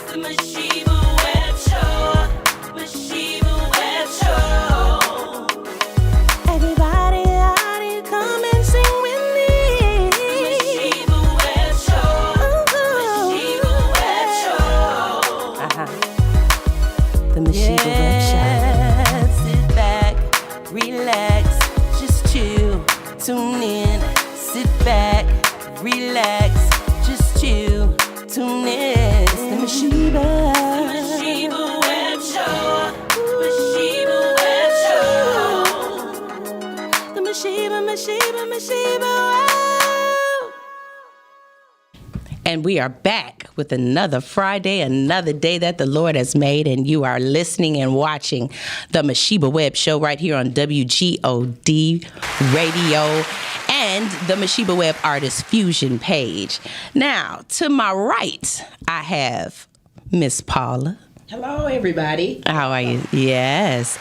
the MaSheba Webb Show. MaSheba Webb Show. Everybody out here, come and sing with me. MaSheba Webb Show. MaSheba Webb Show. The MaSheba Webb Show. Sit back, relax, just chill, tune in. Sit back, relax, just chill, tune in. It's the MaSheba Webb Show. MaSheba Webb Show. The MaSheba Webb. And we are back with another Friday, another day that the Lord has made, and you are listening and watching the MaSheba Webb Show right here on WGOD Radio and the MaSheba Webb Artist Fusion page. Now, to my right, I have Miss Paula. Hello, everybody. How are you? Yes.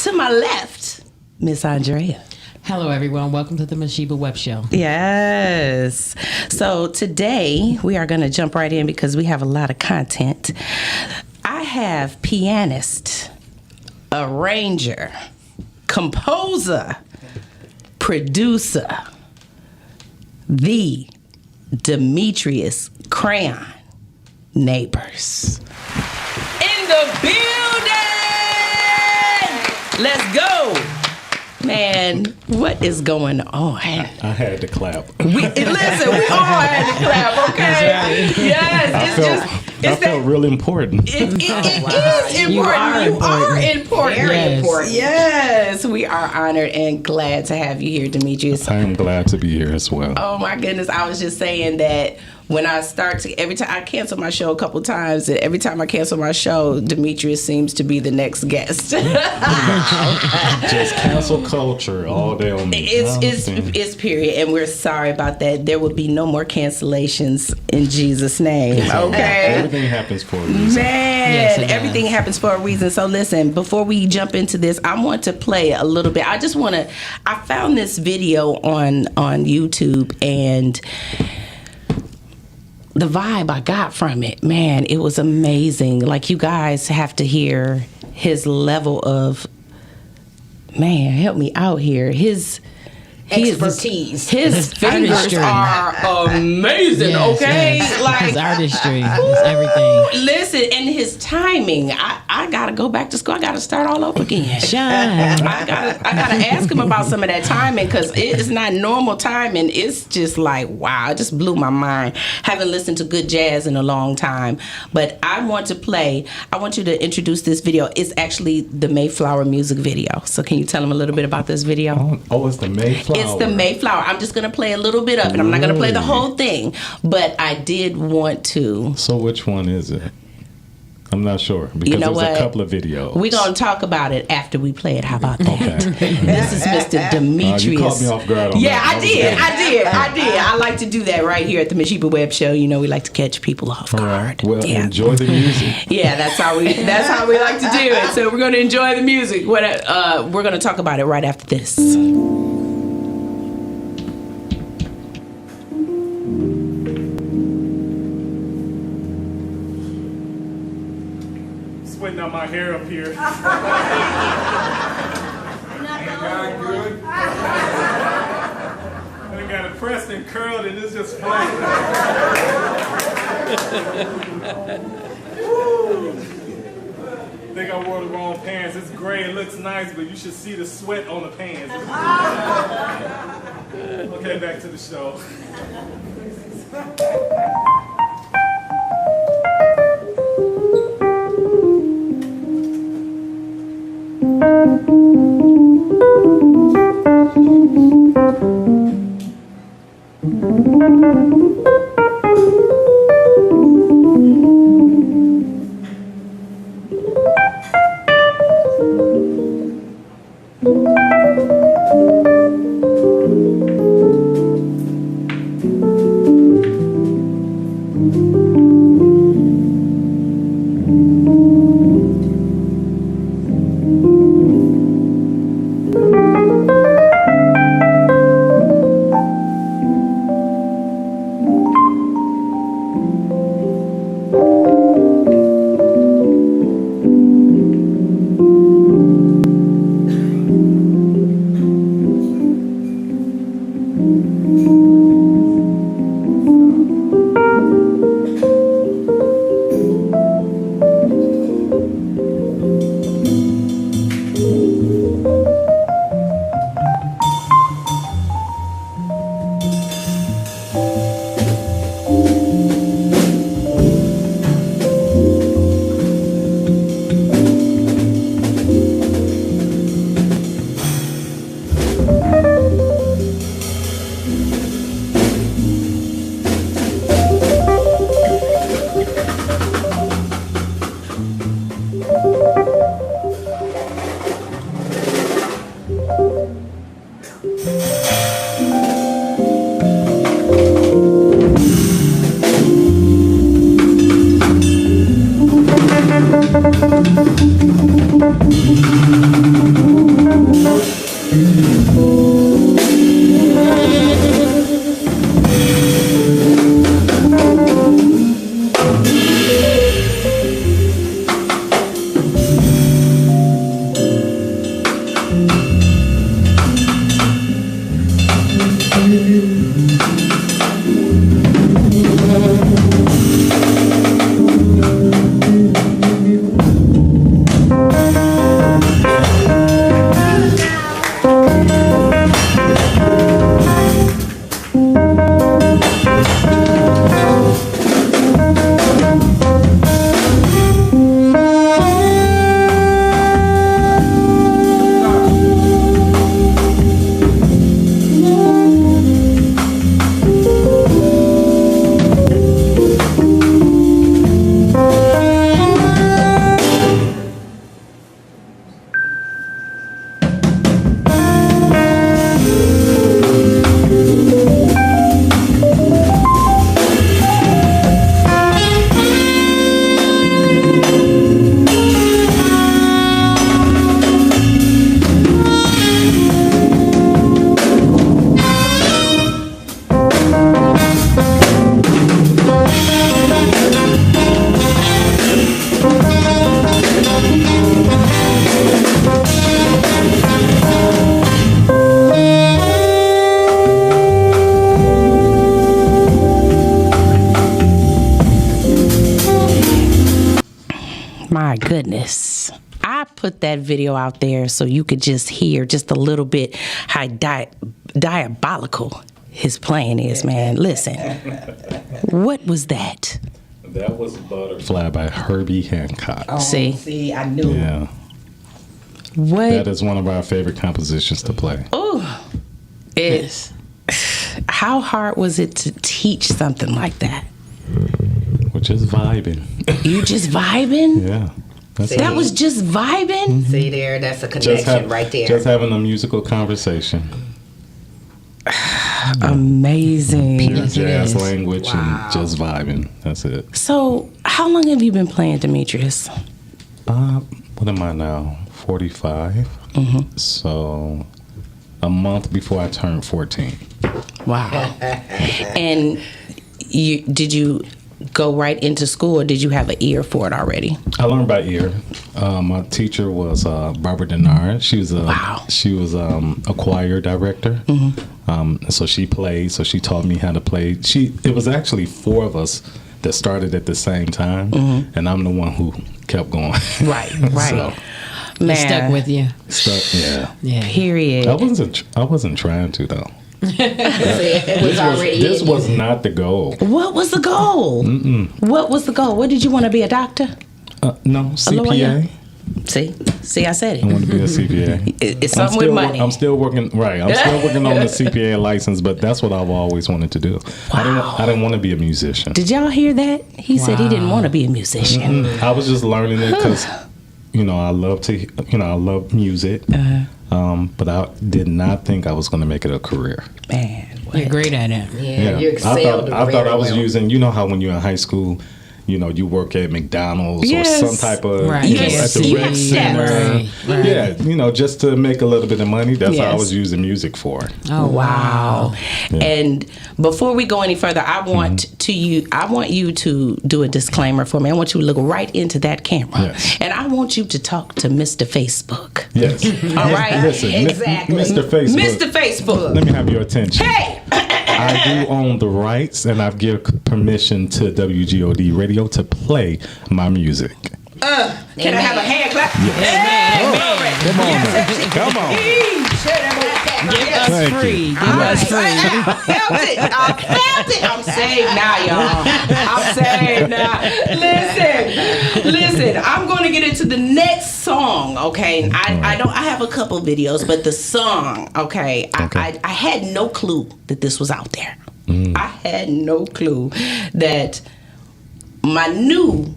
To my left, Miss Andrea. Hello, everyone. Welcome to the MaSheba Webb Show. Yes. So today we are going to jump right in because we have a lot of content. I have pianist, arranger, composer, producer, the Demetrius Crayon Neighbors in the building. Let's go. Man, what is going on? I had to clap. We all had to clap, okay? Yes, I felt really important. It is important. You are important. Very important. Yes, we are honored and glad to have you here, Demetrius. I am glad to be here as well. Oh my goodness, I was just saying that when I every time I cancel my show a couple times, and every time I cancel my show, Demetrius seems to be the next guest. Just cancel culture all day on me. It's period, and we're sorry about that. There will be no more cancellations in Jesus' name. Okay. Everything happens for a reason. Man, Yes, everything happens for a reason. So listen, before we jump into this, I want to play a little bit. I found this video on YouTube, and the vibe I got from it, man, it was amazing. Like, you guys have to hear his level of, man, help me out here. His Expertise. His fingers Artistry. are amazing, Yes, okay? yes. Like, His artistry, his everything. listen, and his timing. I gotta go back to school. I gotta start all over again. Shine. I gotta ask him about some of that timing, because it is not normal timing. It's just like, wow, it just blew my mind. Haven't listened to good jazz in a long time. But I want you to introduce this video. It's actually the Mayflower music video. So can you tell them a little bit about this video? Oh, it's the Mayflower. It's the Mayflower. I'm just going to play a little bit of it. I'm not going to play the whole thing, but I did want to. So which one is it? I'm not sure, because there's a couple of videos. We're going to talk about it after we play it. How about that? Okay. This is Mr. Demetrius. You caught me off guard on yeah, that. I did. I like to do that right here at the MaSheba Webb Show. You know, we like to catch people off All guard. right. Well, Yeah. enjoy the music. Yeah, that's how we like to do it. So we're going to enjoy the music. We're going to talk about it right after this. Sweating out my hair up here. Ain't God good? I got it pressed and curled, and it's just flat. Think I wore the wrong pants. It's gray, it looks nice, but you should see the sweat on the pants. Okay, back to the show. My goodness. I put that video out there so you could just hear just a little bit how diabolical his playing is, man. Listen, what was that? That was Butterfly by Herbie Hancock. Oh, see, I knew. Yeah. What? That is one of our favorite compositions to play. Oh, it's. How hard was it to teach something like that? We're just vibing. You just vibing? Yeah. That was just vibing? See there, that's a connection right there. Just having a musical conversation. Amazing. Pure jazz language and just vibing. That's it. So, how long have you been playing, Demetrius? What am I now? 45. Mm-hmm. So, a month before I turned 14. Wow. And did you go right into school, or did you have an ear for it already? I learned by ear. My teacher was Barbara Denard. She was a choir director. Mm-hmm. So she played. So she taught me how to play. It was actually 4 of us that started at the same time, mm-hmm. and I'm the one who kept going. Right. So, man, stuck with you. Stuck. Yeah. Period. I wasn't trying to though. This was not the goal. What was the goal? What was the goal? What did you want to be, a doctor? No, CPA. See, I said it. I want to be a CPA. It's something with money. I'm still working. Right, I'm still working on the CPA license, but that's what I've always wanted to do. Wow. I didn't want to be a musician. Did y'all hear that? He said he didn't want to be a musician. I was just learning it because, I love music. But I did not think I was going to make it a career. Man, you're great at it. Yeah. You excelled. I thought I was using, how when you're in high school, you work at McDonald's or some type of, at the rec center. Right. Yeah, just to make a little bit of money. That's what I was using music for. Oh, wow. Yeah. And before we go any further, I want you to do a disclaimer for me. I want you to look right into that camera. Yes. And I want you to talk to Mr. Facebook. Yes. All right? Listen, exactly. Mr. Facebook. Mr. Facebook. Let me have your attention. Hey! I do own the rights, and I've given permission to WGOD Radio to play my music. Can I have a hand clap? Come on, now. Come on. Give us free. Give us free. I felt it. I'm saved now, y'all. I'm saved now. Listen. I'm going to get into the next song. Okay, I have a couple videos, but the song. Okay, I had no clue that this was out there. I had no clue that my new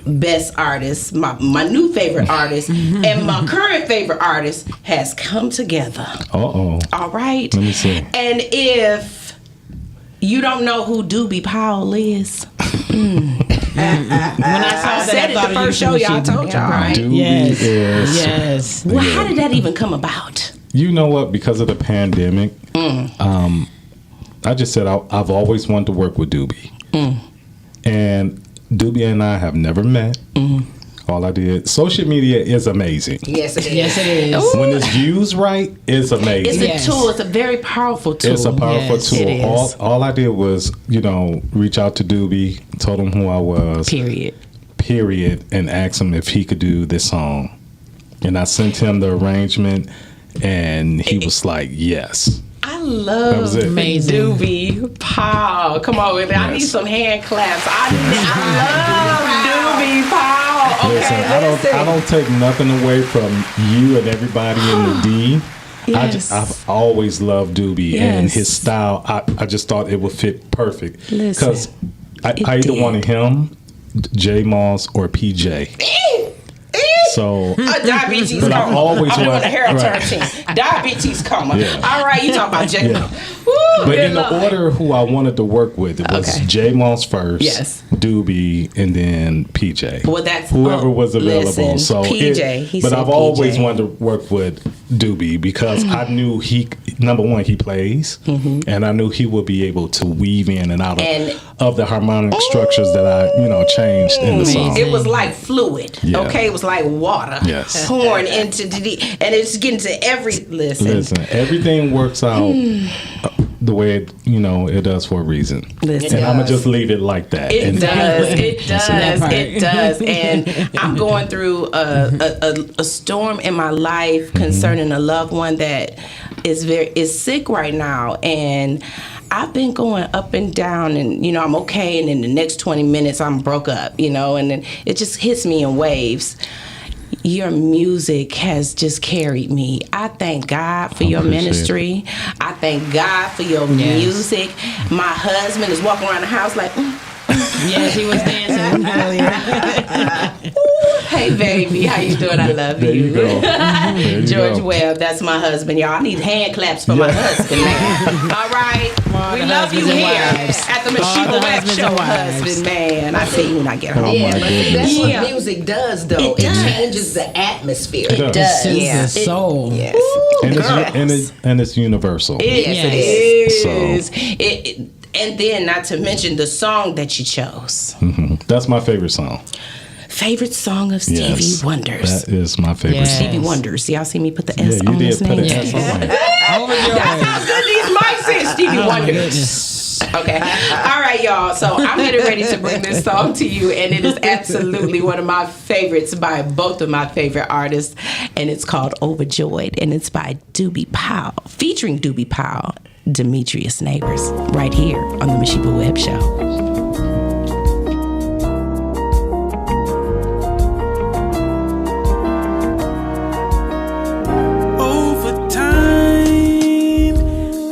best artist, my new favorite artist, and my current favorite artist has come together. All right. Let me see. And if you don't know who Doobie Powell is, When I saw that, said it the first show, y'all told y'all, right? Doobie is. Yes. Well, how did that even come about? You know what? Because of the pandemic, I just said I've always wanted to work with Doobie, and Doobie and I have never met. All I did. Social media is amazing. Yes, it is. Yes, it is. When it's used right, it's amazing. It's a tool. It's a very powerful tool. It's a powerful Yes, tool. it is. All I did was, reach out to Doobie, told him who I was. Period. And asked him if he could do this song. And I sent him the arrangement, and he was like, yes. I love Amazing. Doobie Powell. Come on with it. I need some hand claps. I love Doobie Powell. Okay, Listen, I don't take nothing away from you and everybody in the D. Yes. I've always loved Doobie and Yes. his style. I just thought it would fit perfect. Listen, Because I it either did. wanted him, J Moss, or PJ. So, diabetes but I coma. always I'm doing want- a hair right. team. Diabetes coma. Yeah. All right, you talking about J. Yeah. Woo, but good in the Lord. order who I wanted to work with, it was Okay. J Moss first, Yes. Doobie, and then PJ. Well, that's whoever was available. Listen, So, PJ. He but said I've always PJ. wanted to work with Doobie because I knew number one, he plays, and I knew he would be able to weave in and out of the harmonic structures that I, changed in the song. It was like fluid. Yeah. Okay, it was like water. Yes. Pouring into and it's getting to every Listen, everything works out the way it does for a reason. Listen. And I'm gonna just leave it like that. It And- does. It That does. part. It does. And I'm going through a storm in my life concerning a loved one that is sick right now, and I've been going up and down, and I'm okay, and in the next 20 minutes I'm broke up, and then it just hits me in waves. Your music has just carried me. I thank God for your appreciate ministry. I thank God for your music. My husband is walking around the house like, Yes, he was dancing earlier. hey baby, how you doing? I love There you go. There you George go. Webb, that's my husband, y'all. I need hand claps for my husband, man. All right, we the love you husbands and here wives. at the All MaSheba the Webb husbands Show. and wives. Husband, man, I see you when I get home. Oh my But see, that's goodness. Yeah. what music does, though. It does. changes the atmosphere. It does. does. Soothes Yeah. the soul. Yes. And it's universal. Yes, it Yes. is. And then, not to mention the song that you chose. That's my favorite song. Favorite song of Stevie Yes, Wonder's. that is my favorite Yes. song. Stevie Wonders. Y'all see me put the Yeah, S you on did his put name? an S on it. That's how good these mics is, Stevie Oh, Wonders. goodness. Okay. All right, y'all. So I'm getting ready to bring this song to you, and it is absolutely one of my favorites by both of my favorite artists, and it's called Overjoyed, and it's by Doobie Powell, featuring Doobie Powell, Demetrius Neighbors, right here on the MaSheba Webb Show. Over time,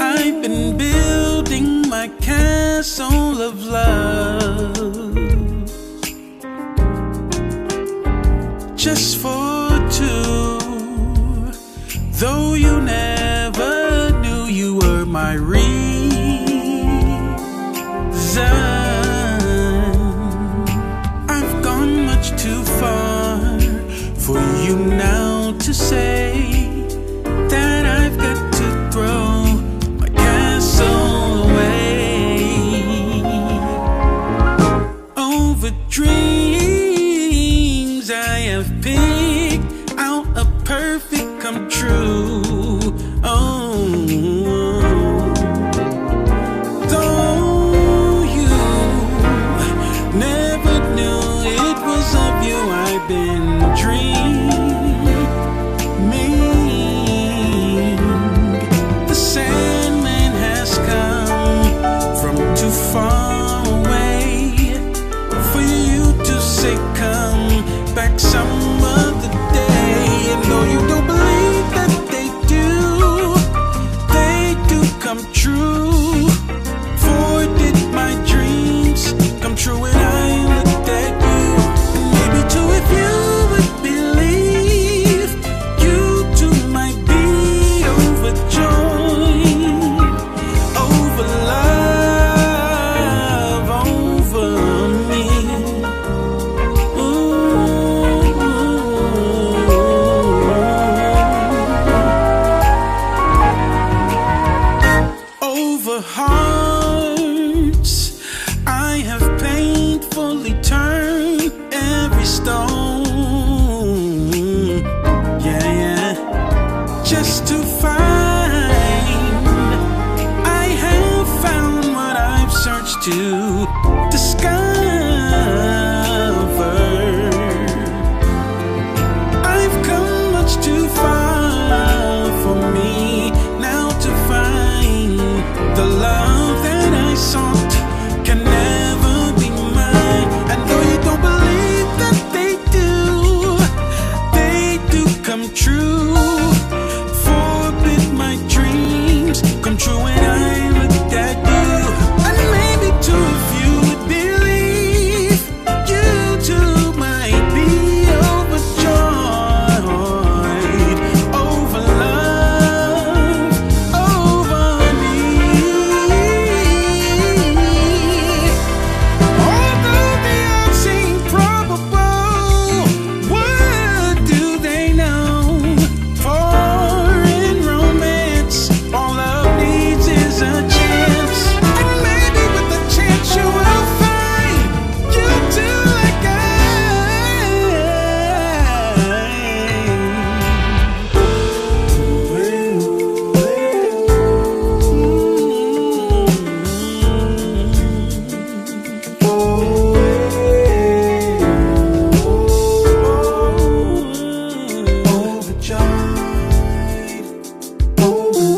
I've been building my castle of love just for two. Though you never knew you were my reason, I've gone much too far for you now to say that I've got to throw my castle away. Over dreams I have picked out a perfect come true. Oh, for hearts. I have painfully turned every stone. Yeah, yeah. Just to find I have found what I've searched to discover. I've come much too far for me now to find the love that I sought can never be mine. And though you don't believe that they do come true. Forbid my dreams come true when I look at you. And maybe too few would believe you too might be overjoyed over love, over me. Although the odds seem probable, what do they know? For in romance, all love needs is a chance. And maybe with the chance you will find you do like I. Overjoyed over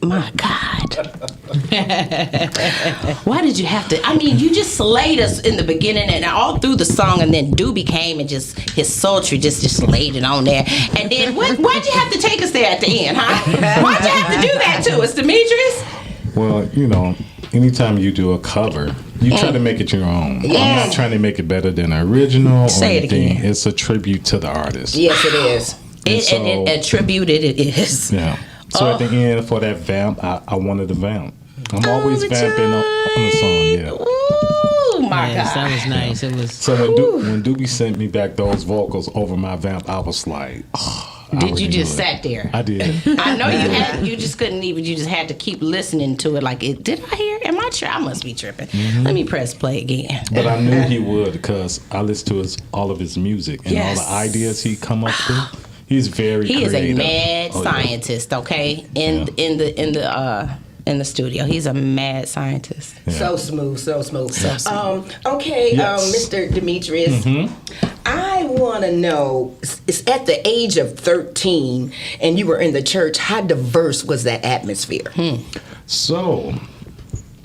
My God. Why did you have to? I mean, you just slayed us in the beginning and all through the song, and then Doobie came and just his sultry just laid it on there. And then why'd you have to take us there at the end, huh? Why'd you have to do that to us, Demetrius? Well, you know, anytime you do a cover, you try to make it your own. Yes. I'm not trying to make it better than the original Say or it anything. again. It's a tribute to the artist. Yes, it is. And attributed it is. Yeah. So at the end, for that vamp, I wanted a vamp. I'm always vamping on the song, yeah. Ooh, my Yes, God. that was nice. It was. So when Doobie sent me back those vocals over my vamp, I was like, oh, I Did you already just knew it. sat there? I did. I know you had. You just couldn't even. You just had to keep listening to it. Like, did I hear? Am I tripping? I must be tripping. Let me press play again. But I knew he would because I listened to all of his music and Yes. all the ideas he come up with. He's very He is creative. a mad Oh, yeah. scientist. Okay, in the studio, he's a mad scientist. Yeah. So smooth, so smooth. Okay, Yes. Mr. Demetrius, I want to know, it's at the age of 13 and you were in the church, how diverse was that atmosphere? So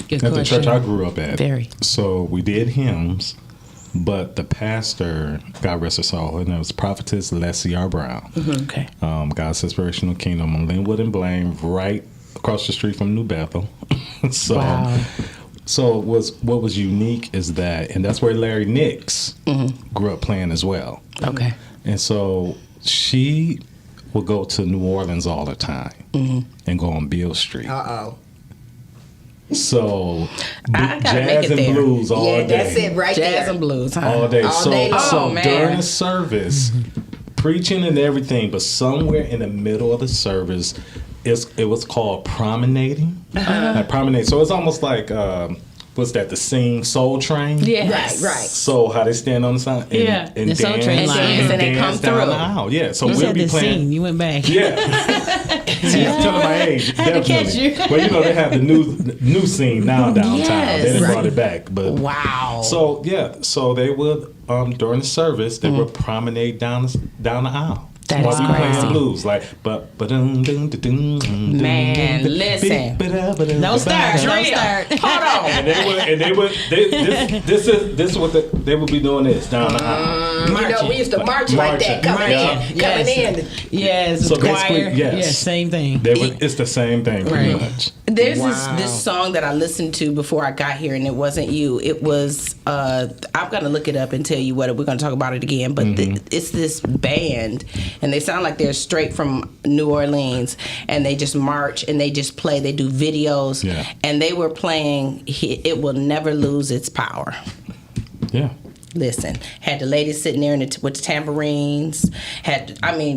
Good at the question. church I grew up at, Very. so we did hymns, but the pastor, God rest her soul, her name was Prophetess Leslie R. Brown. Okay. God's Inspirational Kingdom on Linwood and Blaine, right across the street from New Bethel. So, Wow. so what was unique is that, and that's where Larry Nix grew up playing as well. Okay. And so she would go to New Orleans all the time and go on Beale Street. Uh-oh. So I gotta make jazz it and there. blues all Yeah, day. that's it right Jazz there. and blues, huh? All day. All day long. So Oh, man. during the service, preaching and everything, but somewhere in the middle of the service, it was called promenading. Like promenade. So it's almost like what's that? The Sing Soul Train. Yes. Right. So how they stand on the side and, Yeah, and the Soul dance, Train line. And they come dance down through. the aisle. Yeah, so You we'll said be the playing. scene. You went back. Yeah. See, I'm telling my age. Had to catch Definitely. you. Well, they have the new scene now downtown. Yes. They done Right. brought it back. But Wow. So so they would during the service they would promenade down the aisle. That while is we crazy. playing blues like Man, listen. Don't start. Don't start. Hold on. and they would this is what they would be doing this down the aisle. You know, we used to march like that, coming in. Yes. So choir. basically, yes. Yes, same thing. It's the same thing pretty Right. much. There's this song that I listened to before I got here, and it wasn't you. It was I'm gonna look it up and tell you what we're gonna talk about it again. But it's this band, and they sound like they're straight from New Orleans, and they just march and they just play. They do videos, and they were playing "It Will Never Lose Its Power." Yeah. Listen, had the ladies sitting there with the tambourines,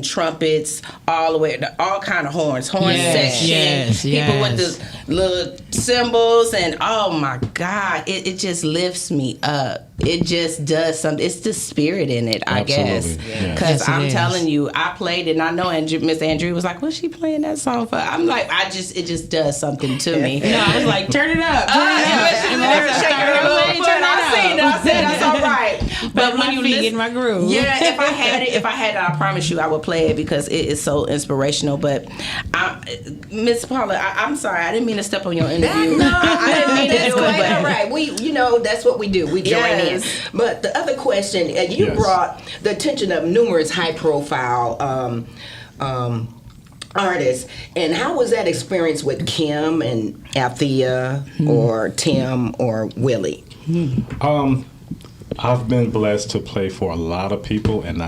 trumpets, all the way, all kind of horn section, people with the little cymbals, and oh my God, it just lifts me up. It just does something. It's the spirit in it, I guess. Because I'm telling you, I played it, and I know Miss Andrew was like, "What's she playing that song for?" I'm like, it just does something to me. No, I was like, turn it up. Turn I said that's all right. But when you get in my groove. Yeah, if I had it, I promise you I would play it because it is so inspirational. But Miss Paula, I'm sorry, I didn't mean to step on your interview. I didn't mean to do it. But All right, that's what we do. We join in. But the other question, you brought the attention of numerous high-profile artists, and how was that experience with Kim and Althea or Tim or Willie? I've been blessed to play for a lot of people, and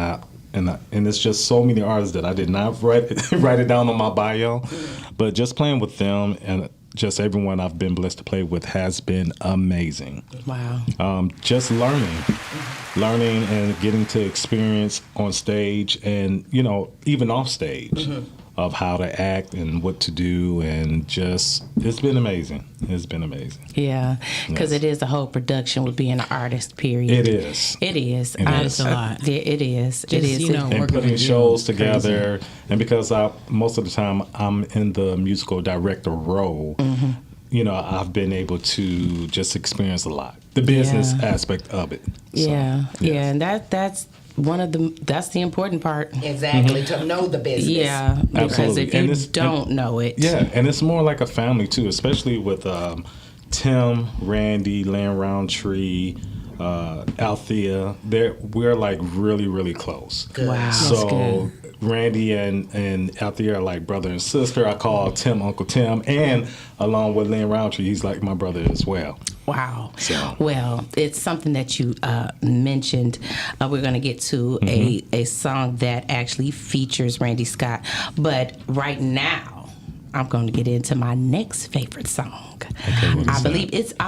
it's just so many artists that I did not write it down on my bio, but just playing with them and just everyone I've been blessed to play with has been amazing. Wow. Just learning and getting to experience on stage and, even off stage of how to act and what to do, and just, it's been amazing. It's been amazing. Yeah, because it is a whole production with being an artist, period. It is. It is. It's a lot. It is. Just, it is. And putting shows together, and because most of the time I'm in the musical director role, I've been able to just experience a lot, the business aspect of it. Yeah, and that's that's the important part. Exactly, to know the business. Yeah, because Absolutely. if you don't know it. Yeah, and it's more like a family too, especially with Tim, Randy, Lynn Roundtree, Althea. We're like really, really close. Good. Wow. So Randy and Althea are like brother and sister. I call Tim Uncle Tim, and along with Lynn Roundtree, he's like my brother as well. Wow. So. Well, it's something that you mentioned. We're going to get to a song that actually features Randy Scott. But right now, I'm going to get into my next favorite song. Okay, I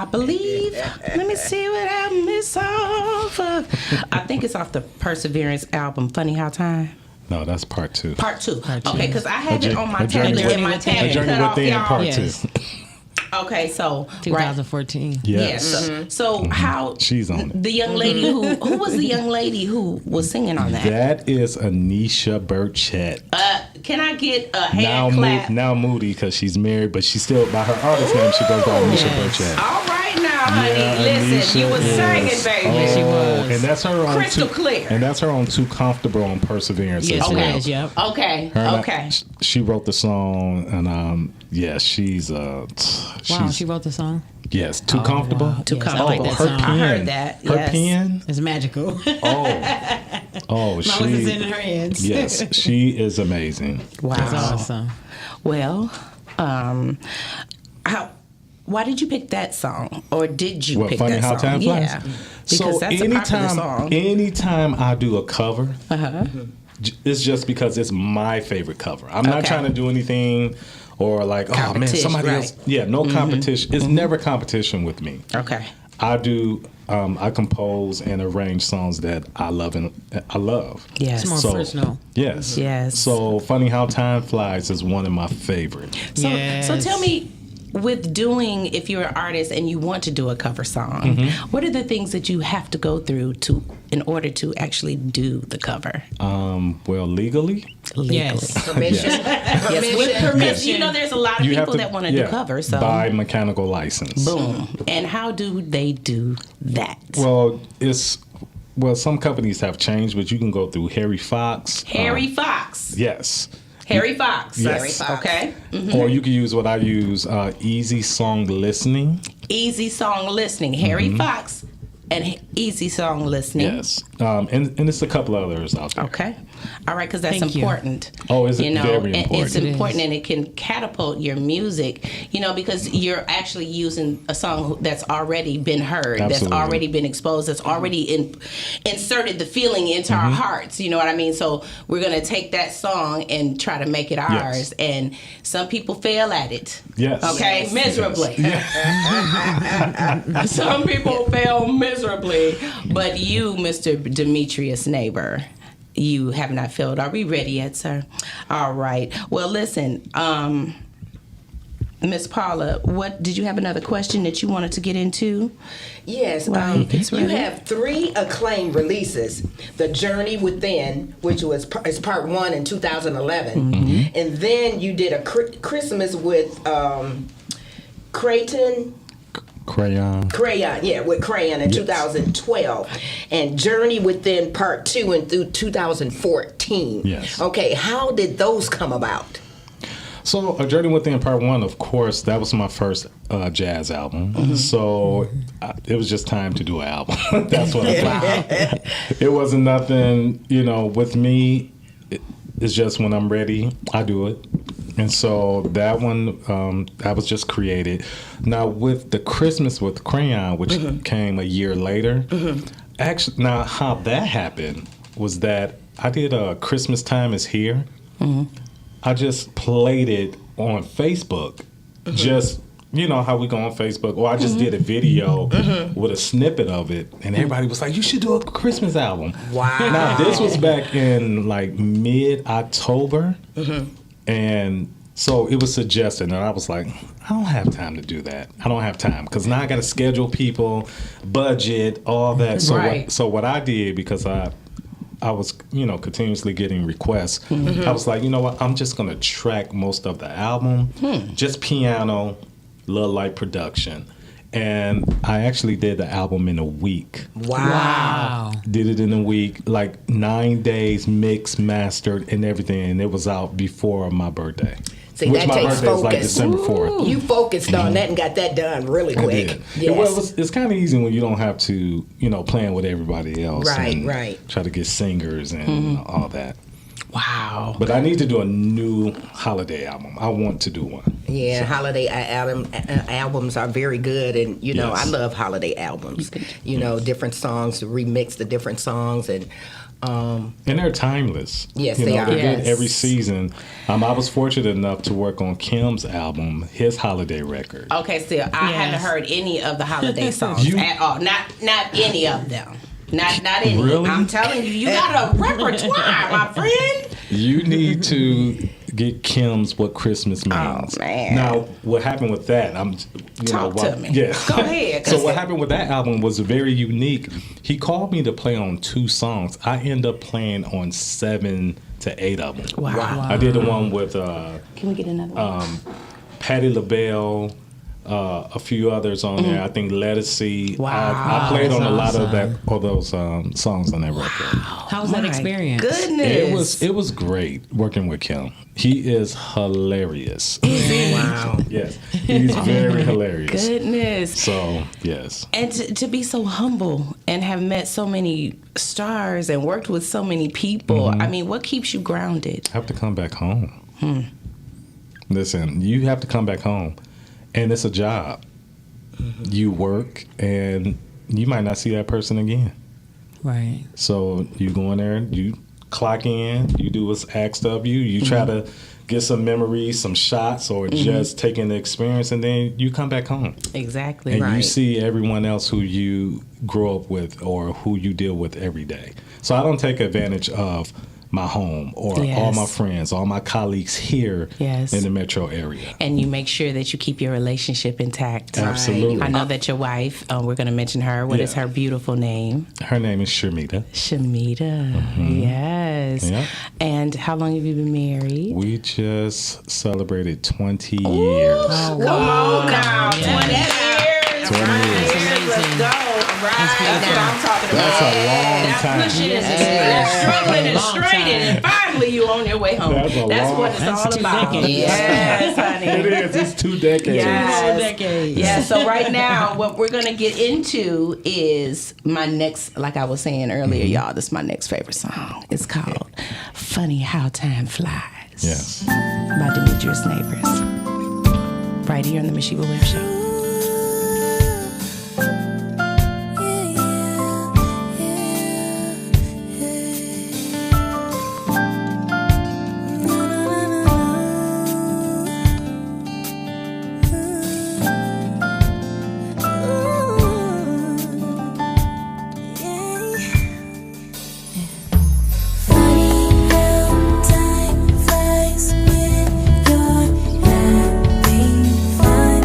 believe. Let me see what album it's off of. I think it's off the Perseverance album, Funny How Time. No, that's part 2. Part 2. Okay, because I had it on my A Journey tablet and my A tablet Journey cut off, Within, y'all. part Yes. 2. Okay, so 2014. Yes. So how She's on it. the young lady who was the young lady who was singing on that? That is Anisha Burchett. Can I get a hand clap? Now Moody because she's married, but she's still by her artist name. She goes by Anisha Burchett. All right now, honey. Yeah, Listen, you Anisha was is- singing, baby. Yes, she was. And that's her on Crystal too, clear. And that's her on Too Comfortable on Perseverance Yes, as it well. is. Yep. Okay. Her and Okay. she wrote the song, and she's Wow, she wrote the song. yes, Too Comfortable. wow. Too Yes, comfortable. I like that her song. pen. I heard that. Her Yes. pen. It's magical. Oh, As long as it's in she. her hands. Yes, she is amazing. Wow. That's awesome. Well, why did you pick that song, or did you What, pick Funny that How song? Time Flies? Yeah, because that's a popular song. anytime I do a cover, it's just because it's my favorite cover. I'm not Okay. trying to do anything or like, oh man, Competition, somebody right. else. Yeah, no competition. It's never competition with me. Okay. I do. I compose and arrange songs that I love and I love. Yes. It's more personal. Yes. Yes. So Funny How Time Flies is one of my favorites. So Yes. tell me, with doing, if you're an artist and you want to do a cover song, what are the things that you have to go through in order to actually do the cover? Well, legally. Yes. Permission. Yes, with permission. You know, there's a lot of You have people that want to do covers. So buy mechanical license. boom. And how do they do that? Well, some companies have changed, but you can go through Harry Fox. Harry Fox. Yes. Harry Fox. Yes. Harry Fox. Okay. Or you can use what I use, Easy Song Listening. Easy Song Listening. Harry Fox and Easy Song Listening. Yes. And it's a couple others out there. Okay. All right, because that's Thank you. important. Oh, is it? You know, Very and important. it's important, and it can catapult your music. You know, because you're actually using a song that's already been heard, that's Absolutely. already been exposed, that's already inserted the feeling into our hearts. You know what I mean? So we're gonna take that song and try to make it ours. Yes. And some people fail at it. Yes. Okay, Yes. miserably. Some people fail miserably, but you, Mr. Demetrius Neighbor, you have not failed. Are we ready yet, sir? All right. Well, listen, Miss Paula, what did you have another question that you wanted to get into? Yes, Right, it's you ready. have 3 acclaimed releases: "The Journey Within," which was is part 1 in 2011, and then you did a Christmas with Creighton. Crayon. With Crayon in 2012, and Journey Within Part 2 and through 2014. Yes. Okay, how did those come about? So, A Journey Within Part 1, of course, that was my first jazz album. So, it was just time to do an album. That's what I thought. It wasn't nothing, with me, it's just when I'm ready, I do it. And so that one, that was just created. Now, with the Christmas with Crayon, which came a year later, actually, now how that happened was that I did a Christmas Time Is Here. I just played it on Facebook. Just, how we go on Facebook. Or I just did a video with a snippet of it. And everybody was like, you should do a Christmas album. Wow. Now, this was back in like mid-October. And so it was suggested, and I was like, I don't have time to do that. I don't have time because now I got to schedule people, budget, all that. So Right. what I did, because I was, continuously getting requests, I was like, you know what? I'm just going to track most of the album, just piano, little light production. And I actually did the album in a week. Wow. Did it in a week, like 9 days, mixed, mastered, and everything. And it was out before my birthday. See, which that my takes birthday is like focus. December 4th. You focused on that and got that done really I quick. did. Yes. Well, it's kind of easy when you don't have to, playing with everybody else. Right, and right. Try to get singers and all that. Wow. But I need to do a new holiday album. I want to do one. Yeah, holiday albums are very good, and Yes. I love holiday albums. Different songs, remix the different songs, and And they're timeless. Yes, they are. They're good Yes. every season. I was fortunate enough to work on Kim's album, his holiday record. Okay, still, I haven't heard any of the holiday songs You- at all. Not any of them. Not any. Really? I'm telling you, you got a repertoire, my friend. You need to get Kim's What Christmas Means. Oh, man. Now, what happened with that? Talk to me. Yeah. Go ahead, So 'cause- what happened with that album was very unique. He called me to play on 2 songs. I ended up playing on 7 to 8 of them. Wow. I did the one with Can we get another one? Patti LaBelle, a few others on there. I think Let Us See. Wow. I played on a lot of Awesome. those songs on that record. How was that My experience? Goodness. It was great working with Kim. He is hilarious. wow. Yes, he's very hilarious. Goodness. So yes, And to be so humble and have met so many stars and worked with so many people. I mean, what keeps you grounded? have to come back home. Listen, you have to come back home, and it's a job. You work, and you might not see that person again. Right. So you go in there, you clock in, you do what's asked of you, you try to get some memories, some shots, or just taking the experience, and then you come back home. Exactly. And you Right. see everyone else who you grow up with or who you deal with every day. So I don't take advantage of my home or Yes. all my friends, all my colleagues here Yes. in the metro area. And you make sure that you keep your relationship intact. Absolutely. I know that your wife, we're going to mention her. What is her beautiful name? Her name is Shamita. Shamita. Yes. Yeah. And how long have you been married? We just celebrated 20 years. Oh, Come on now, 20 years. 20 years. Let's go. That's what I'm talking about. That's a long time. Pushing and struggling and straining, and finally you on your way home. That's what it's all about. decades. Yes, honey. It is. It's 2 decades. Yes. decades. Yeah, so right now, what we're going to get into is my next, like I was saying earlier, y'all, this is my next favorite song. It's called Funny How Time Flies. Yes. By Demetrius Neighbors. Right here on the MaSheba Webb Show. Funny how time flies when you're having fun.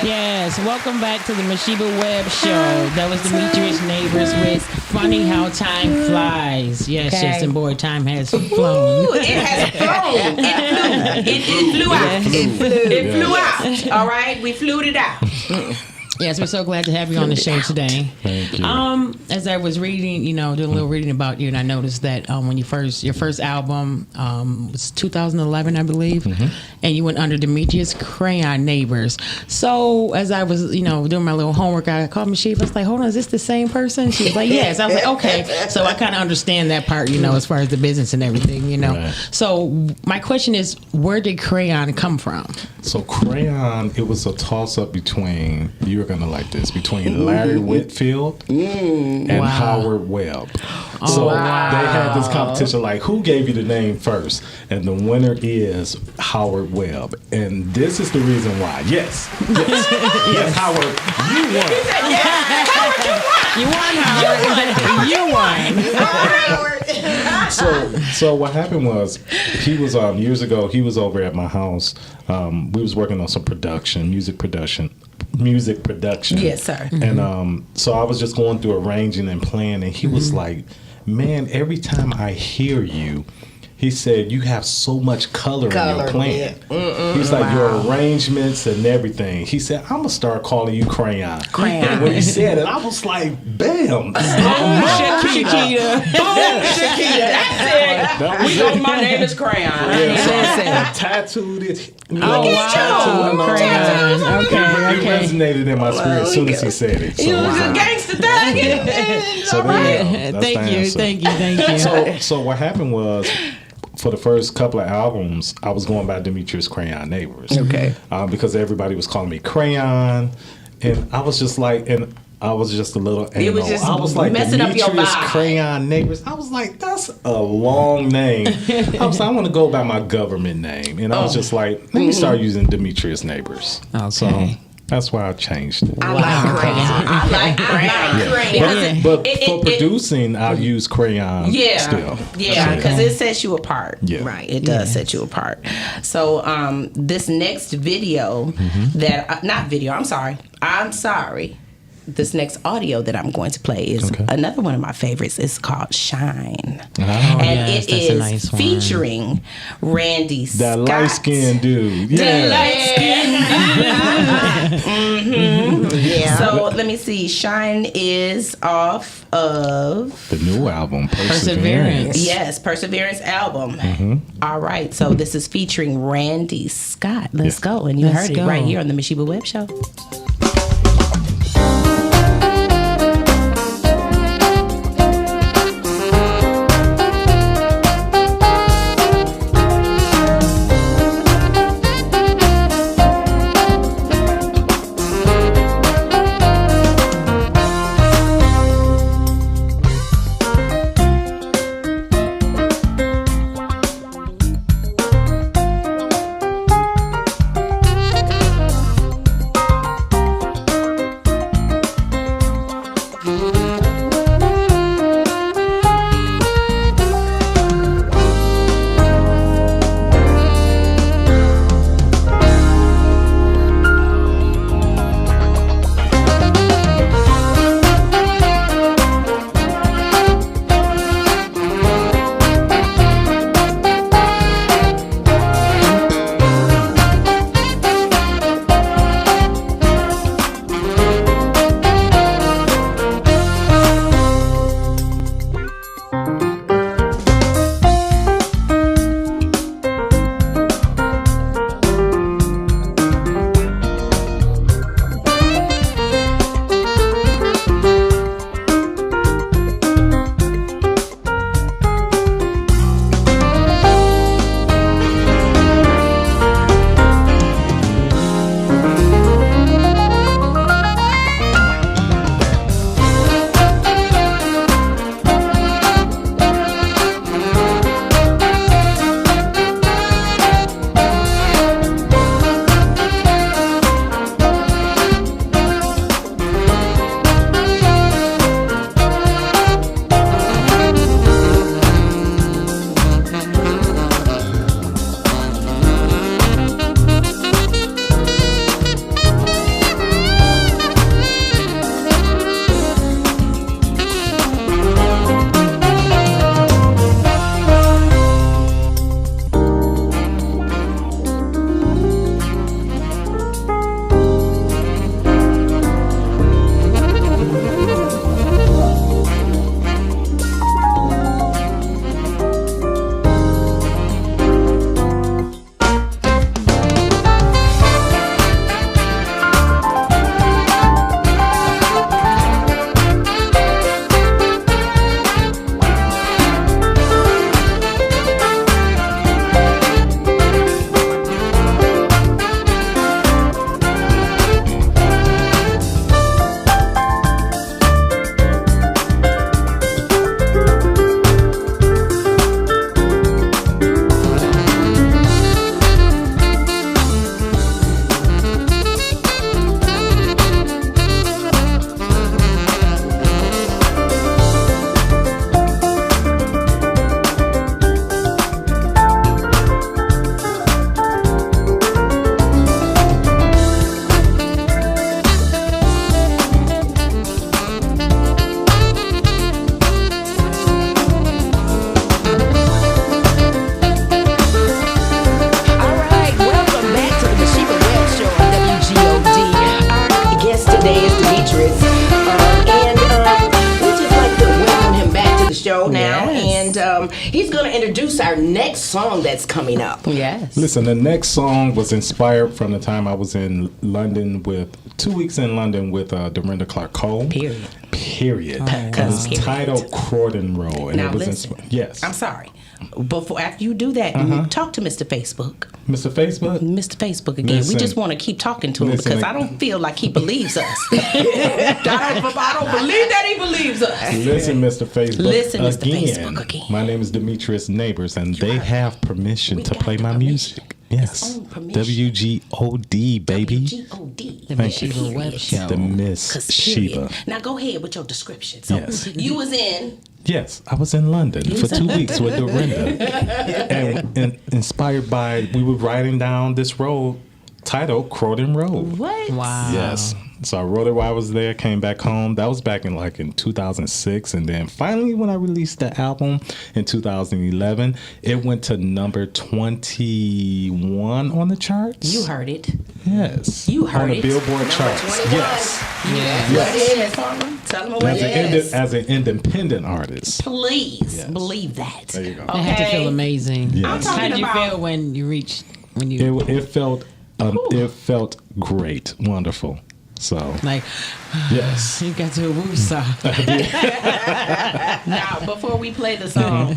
Yes, welcome back to the MaSheba Webb Show. That was Demetrius Neighbors with Funny How Time Flies. Yes, Okay. yes, and boy, time has flown. Ooh, it has flown. It flew out. It flew out. All right, we flew it out. Yes, we're so glad to have you on the show today. Thank you. As I was reading, doing a little reading about you, and I noticed that when your first album was 2011, I believe, and you went under Demetrius Crayon Neighbors. So as I was, doing my little homework, I called MaSheba. I was like, "Hold on, is this the same person?" She was like, "Yes." I was like, "Okay." So I kind of understand that part, as far as the business and everything, Right. So my question is, where did Crayon come from? So Crayon, it was a toss-up between, you're going to like this, between Larry Whitfield and Howard Webb. So they had this competition, like, who gave you the name first? And the winner is Howard Webb. And this is the reason why. Yes, Howard, you won. You won, Howard. So what happened was, he was years ago, he was over at my house. We was working on some music production. Yes, sir. And so I was just going through arranging and playing, and he was like, "Man, every time I hear you," he said, "you have so much color in your playing." He's like, "Your arrangements and everything." He said, "I'm gonna start calling you Crayon." And when he said it, I was like, "Bam!" Shakita. That's it. We know my name is Crayon. Yeah, so I tattooed it. Crayon. It resonated in my spirit as soon as he said it. So, You was a gangster thug. so there you go. That's the Thank answer. you. So what happened was, for the first couple of albums, I was going by Demetrius Crayon Neighbors. Okay. Because everybody was calling me Crayon, and I was just like, I was just a little. It was just I was like, messing up your Demetrius vibe. Crayon Neighbors. I was like, that's a long name. I was like, I want to go by my government name, and I was just like, let me start using Demetrius Neighbors. Okay. So that's why I changed it. I like Crayon. I like Crayon. But for producing, I'll use Crayon still. Yeah, because it sets you apart. Yeah. Right. It does set you apart. So this next video I'm sorry. This next audio that I'm going to play is another one of my favorites. It's called Shine. And yes, it that's a is nice one. featuring Randy That Scott. light-skinned dude. The Yeah. light-skinned dude. Yeah. So let me see. Shine is off of... The new album, Perseverance. Yes, Perseverance album. All right, so this is featuring Randy Scott. Let's go. And you Let's heard it go. right here on the MaSheba Webb Show. he's going to introduce our next song that's coming up. Yes. Listen, the next song was inspired from the time I was in London with 2 weeks in London with Dorinda Clark Cole. Period. It was titled Croydon Road. And Now it was listen. Yes. I'm sorry. After you do that, talk to Mr. Facebook. Mr. Facebook? Mr. Facebook again. Listen. We just want to keep talking to him Listen. because I don't feel like he believes us. I don't believe that he believes us. Listen, Mr. Facebook. Listen, Mr. again. Facebook again. My name is Demetrius Neighbors, and they have permission to play my music. Yes. own permission. WGOD, baby. G-O-D. The Thank you. MaSheba Webb Show. The Miss 'Cause Sheba. period. Now go ahead with your description. So Yes. you was in. Yes, I was in London for 2 weeks with Dorinda. and inspired by, we were riding down this road titled Croydon Road. What? Wow. Yes. So I wrote it while I was there, came back home. That was back in 2006. And then finally when I released the album in 2011, it went to number 21 on the charts. You heard it. Yes. You heard on the it. Billboard Number charts. 21. Yes. Yeah. Go ahead, Miss Farmer. Tell them what As an independent artist. Please Yes. believe that. There you go. It had to feel amazing. Yes. I'm talking How did you about- feel when you reached It felt great, wonderful. So like yes. you got to a woo-saw? Now, before we play the song,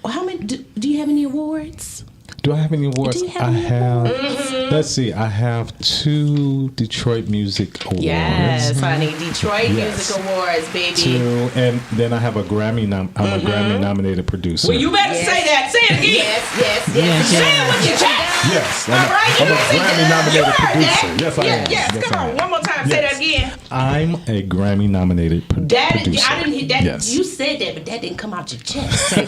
how many do you have any awards? Do I have any awards? Do you have I any have. Mm-hmm. Let's see. I have 2 Detroit Music Awards. Yes, honey. Detroit Yes. Music Awards, baby. 2, and then I have a Grammy. I'm a Grammy nominated producer. Well, you better Yes. say that. Say it again. Yes. Yes, Say it with your chest. Yes, All right, I'm you a better say Grammy that. nominated You heard producer. that. Yes, I am. Yes, Yes, come I on. am. One more time. Say Yes. that again. I'm a Grammy nominated producer. I didn't hear that. Yes. You said that, but that didn't come out your chest. Say,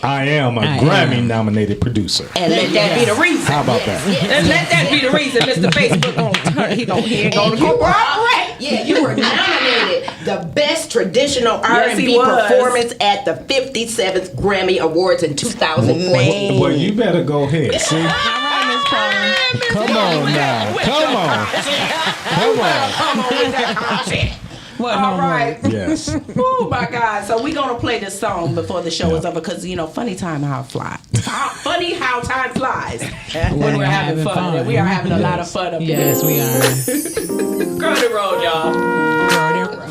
I am a I Grammy nominated producer. And let that be the reason. How about that? Let that be the reason, Mr. Facebook. He gonna And go you were, correct. yeah, you were nominated the best traditional Yes, he R&B was. performance at the 57th Grammy Awards in 2014. Well, you better go ahead. See? All right, Miss Paula. Come on now. Come on. Come on. Come on with that content. What All homework? right. Yes. Oh my God! So we're gonna play this song before the show is over because funny time how it flies. Funny how time flies when we're having fun. And we are having a lot of fun up here. Yes, we are. Croydon Road, y'all. Croydon Road.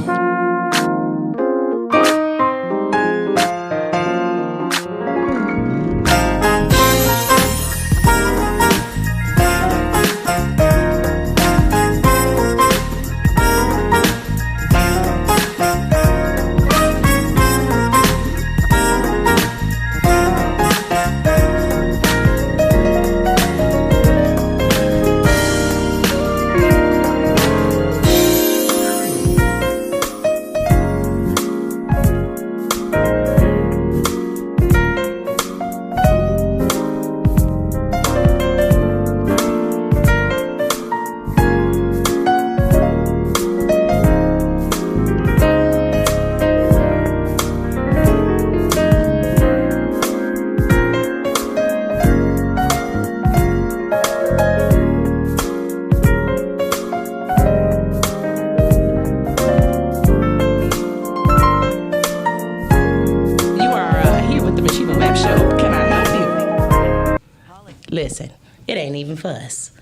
Listen, it ain't even for us.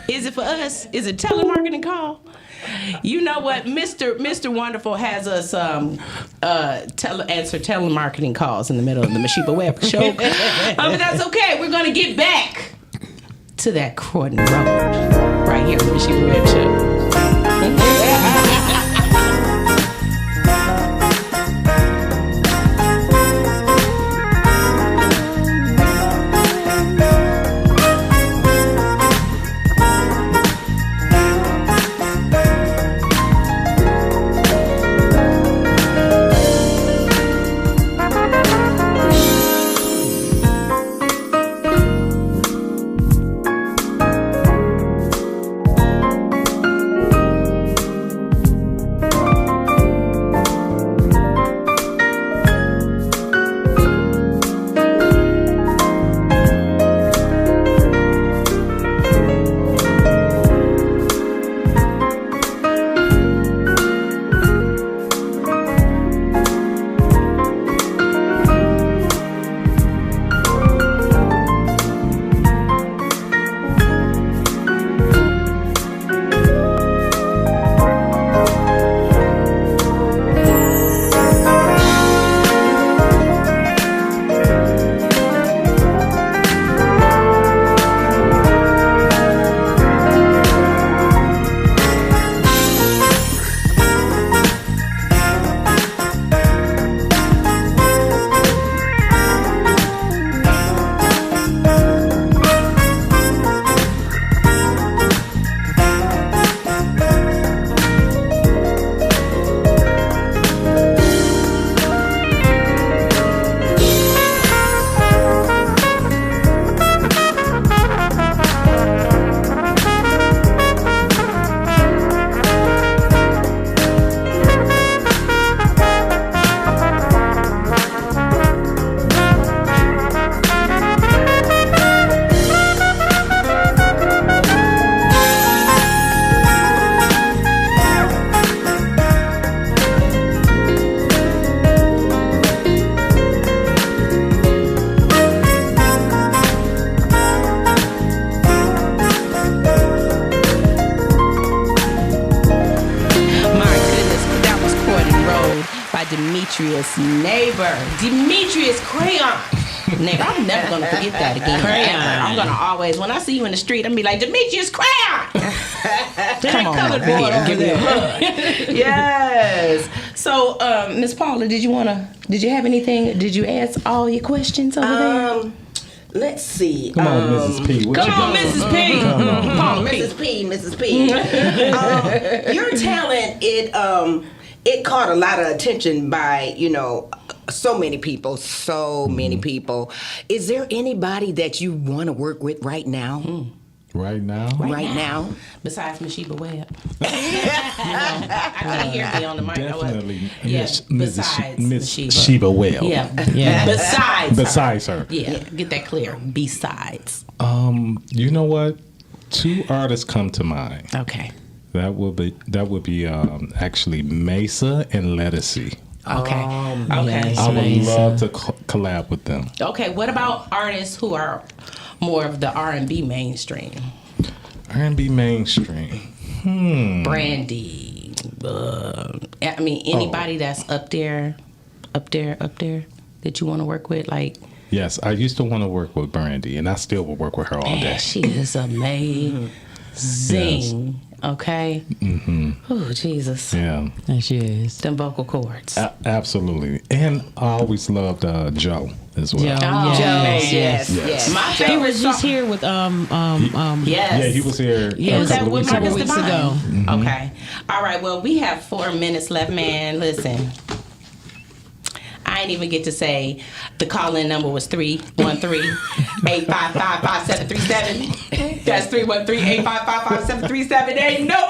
Is it for us? Is it telemarketing call? You know what? Mr. Wonderful has us answer telemarketing calls in the middle of the MaSheba Webb show. But that's okay. We're going to get back to that Croydon Road right here on the MaSheba Webb show. Demetrius' neighbor, Demetrius Crayon. Neighbor, I'm never gonna forget that again. Crayon. I'm gonna always, when I see you in the street, I'm gonna be like, Demetrius Crayon. Come on, colored over boy here. over Give me a there. hug. Yes. So, Miss Paula, did you have anything? Did you ask all your questions over there? Let's see. Come on, Mrs. P. What Come you on, got? Mrs. P. Paula P. Mrs. P. Your talent, it caught a lot of attention by, so many people. Is there anybody that you want to work with right now? Right now? Right now? Besides MaSheba Webb. I gotta hear me on the mic. Definitely. Yes, besides Miss MaSheba. Sheba Webb. Yeah. Yeah. Besides her. her. Yeah. Get that clear. Besides. You know what? 2 artists come to mind. Okay. That would be actually Mesa and Lettucey. Okay. Yes. I would Mesa. love to collab with them. Okay. What about artists who are more of the R&B mainstream? R&B mainstream. Brandy. Anybody that's up there that you want to work with, like. Yes, I used to want to work with Brandy, and I still will work with her all day. Man, she is amazing. Yes. Okay. Oh, Jesus. Yeah, There she is. Them vocal cords. absolutely. And I always loved Joe as well. Joe. Oh, Yes. Yes. My He favorite was just song. here with Yes. Yeah, he was here Yeah, a was couple that of weeks with ago. Marcus ago. Okay. All right. Well, we have 4 minutes left, man. Listen. I ain't even get to say the call-in number was 313-855-5737. That's 313-855-5737. Ain't no